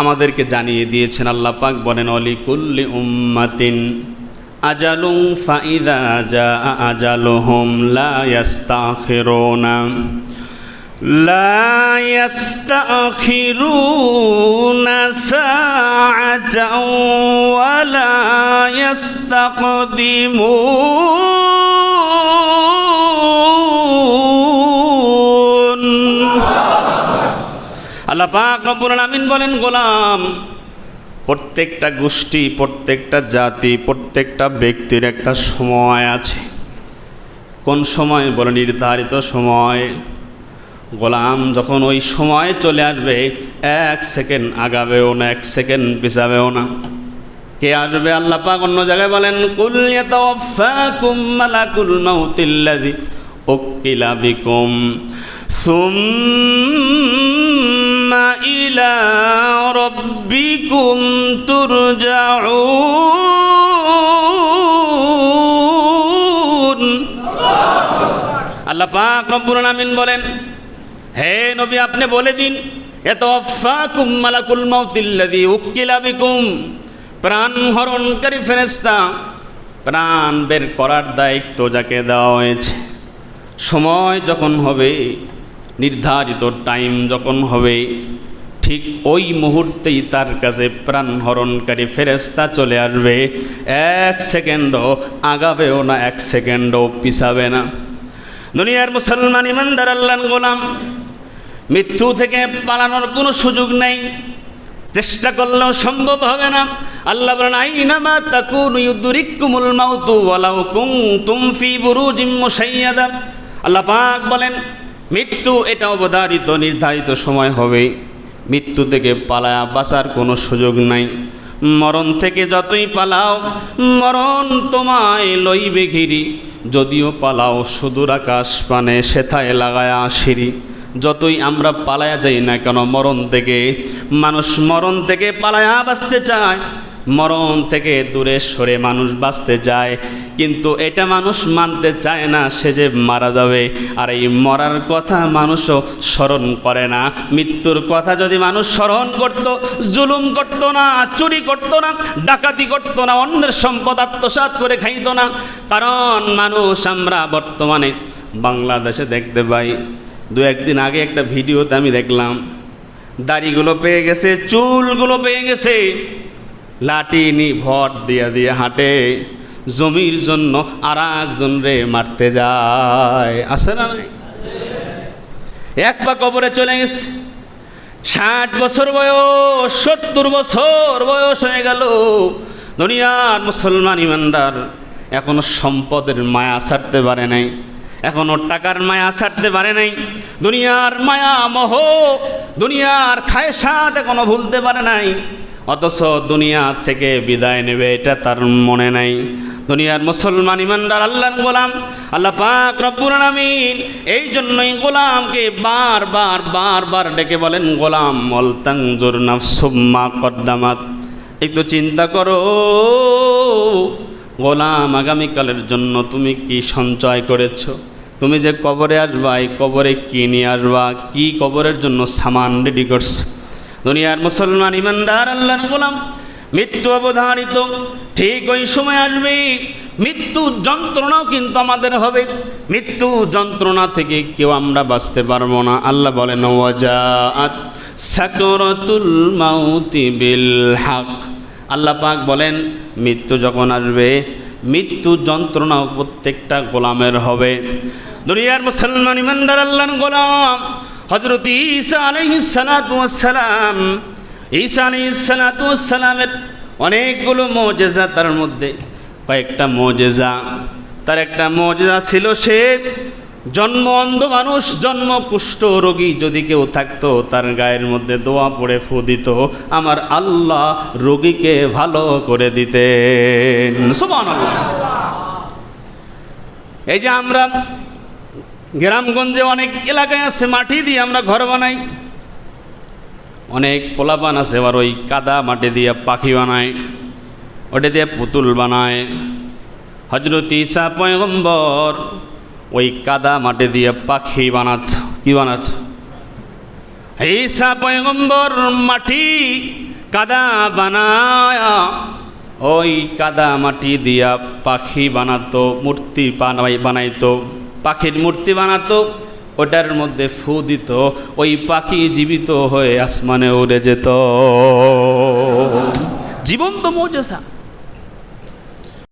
আমাদেরকে জানিয়ে দিয়েছেন। আল্লাহ পাক বলেন অলি কুল্লি উম্মাতিন আজালুম ফাইদা জাআ আজালুহুম লা ইস্তাখিরুনা লা ইস্তাখিরুনা সাআতাও ওয়া লা ইস্তাকদিমুন। আল্লাহ পাক রব্বুল আলামিন বলেন গোলাম, প্রত্যেকটা গোষ্ঠী, প্রত্যেকটা জাতি, প্রত্যেকটা ব্যক্তির একটা সময় আছে। কোন সময়? বলে নির্ধারিত সময়। গোলাম যখন ওই সময় চলে আসবে, 1 সেকেন্ড আগাবেও না, 1 সেকেন্ড পিছাবেও না। কে আসবে? আল্লাহ পাক অন্য জায়গায় বলেন কুল ইয়াতাওয়াফাকুম মালাকুল মাউতিল্লাযী উকিলা বিকুম সুম্মা ইলা রাব্বিকুম তুরজাউন। আল্লাহ পাক রব্বুল আলামিন বলেন, হে নবী আপনি বলে দিন, ইয়াতাওয়াফাকুম মালাকুল মাউতিল্লাযী উকিলা বিকুম, প্রাণ হরণকারী ফেরেশতা, প্রাণ বের করার দায়িত্ব যাকে দেওয়া হয়েছে, সময় যখন হবে, নির্ধারিত টাইম যখন হবে, ঠিক ওই মুহূর্তেই তার কাছে প্রাণ হরণকারী ফেরেশতা চলে আসবে। 1 সেকেন্ডও আগাবেও না, 1 সেকেন্ডও পিছাবে না। দুনিয়ার মুসলমান ইমানদার আল্লাহর গোলাম, মৃত্যু থেকে পালানোর কোনো সুযোগ নেই, চেষ্টা করলেও সম্ভব হবে না। আল্লাহ বলেন আইনামা তাকুনু ইউদরিকুমুল মাউতু ওয়ালাউ কুনতুম ফি বুরুজিম মুশাইয়াদা। আল্লাহ পাক বলেন মৃত্যু এটা অবধারিত, নির্ধারিত সময় হবে। মৃত্যু থেকে পালায়া বাঁচার কোনো সুযোগ নাই। মরণ থেকে যতই পালাও, মরণ তোমায় লইবে ঘিরি, যদিও পালাও সুদূর আকাশ পানে সেথায় লাগায়া আসিরি। যতই আমরা পালায়া যাই না কেন মরণ থেকে, মানুষ মরণ থেকে পালায়া বাঁচতে চায়, মরণ থেকে দূরে সরে মানুষ বাঁচতে চায়, কিন্তু এটা মানুষ মানতে চায় না সে যে মারা যাবে। আর এই মরার কথা মানুষও স্মরণ করে না। মৃত্যুর কথা যদি মানুষ স্মরণ করত, জুলুম করত না, চুরি করত না, ডাকাতি করত না, অন্যের সম্পদ আত্মসাৎ করে খাইত না। কারণ মানুষ আমরা বর্তমানে বাংলাদেশে দেখতে পাই, 2-1 দিন আগে একটা ভিডিওতে আমি দেখলাম, দাড়িগুলো পেয়ে গেছে, চুলগুলো পেয়ে গেছে, লাঠি নি ভর দিয়া দিয়ে হাঁটে, জমির জন্য আর একজন রে মারতে যায়। আছে না নাই? এক পা কবরে চলে গেছে, 60 বছর বয়স, 70 বছর বয়স হয়ে গেল। দুনিয়ার মুসলমান ইমানদার এখনো সম্পদের মায়া ছাড়তে পারে নাই, এখনো টাকার মায়া ছাড়তে পারে নাই, দুনিয়ার মায়া মোহ, দুনিয়ার খায়সাত এখনো ভুলতে পারে নাই। অথচ দুনিয়া থেকে বিদায় নেবে এটা তার মনে নাই। দুনিয়ার মুসলমান ইমানদার আল্লাহর গোলাম, আল্লাহ পাক রব্বুল আলামিন এই জন্যই গোলামকে বারবার বারবার ডেকে বলেন গোলাম ওয়াল তানজুর নাফসুম মা কদ্দামাত। একটু চিন্তা করো গোলাম, আগামীকালের জন্য তুমি কি সঞ্চয় করেছো? তুমি যে কবরে আসবা, এই কবরে কি নিয়ে আসবা, কি কবরের জন্য সামান রেডি করছো? দুনিয়ার মুসলমান ইমানদার আল্লাহর গোলাম, মৃত্যু অবধারিত, ঠিক ওই সময় আসবে। মৃত্যু যন্ত্রণাও কিন্তু আমাদের হবে, মৃত্যু যন্ত্রণা থেকে কেউ আমরা বাঁচতে পারবো না। আল্লাহ বলেন ওয়াজাআত সাকরাতুল মাউতি বিল হক। আল্লাহ পাক বলেন মৃত্যু যখন আসবে, মৃত্যু যন্ত্রণাও প্রত্যেকটা গোলামের হবে। দুনিয়ার মুসলমান ইমানদার আল্লাহর গোলাম, হযরত ঈসা আলাইহিস সালাতু ওয়াস সালাম, ঈসা আলাইহিস সালাতু ওয়াস সালামের অনেকগুলো মুজিজা, তার মধ্যে কয়েকটা মুজিজা, তার একটা মুজিজা ছিল সে জন্ম অন্ধ মানুষ, জন্ম কুষ্ঠ রোগী যদি কেউ থাকতো তার গায়ের মধ্যে দোয়া পড়ে ফু দিত, আমার আল্লাহ রোগীকে ভালো করে দিতেন। সুবহানাল্লাহ। এই যে আমরা গ্রামগঞ্জে অনেক এলাকায় আছে মাটি দিয়ে আমরা ঘর বানাই, অনেক পোলাপান আছে আবার ওই কাদা মাটি দিয়ে পাখি বানায়, ওটা দিয়ে পুতুল বানায়। হযরত ঈসা পয়গম্বর ওই কাদা মাটি দিয়ে পাখি বানাত। কি বানাত? ঈসা পয়গম্বর মাটি কাদা বানায়া ওই কাদা মাটি দিয়া পাখি বানাতো, মূর্তি বানাইতো, পাখির মূর্তি বানাতো, ওটার মধ্যে ফু দিত, ওই পাখি জীবিত হয়ে আসমানে উড়ে যেত। জীবন্ত মুজিজা।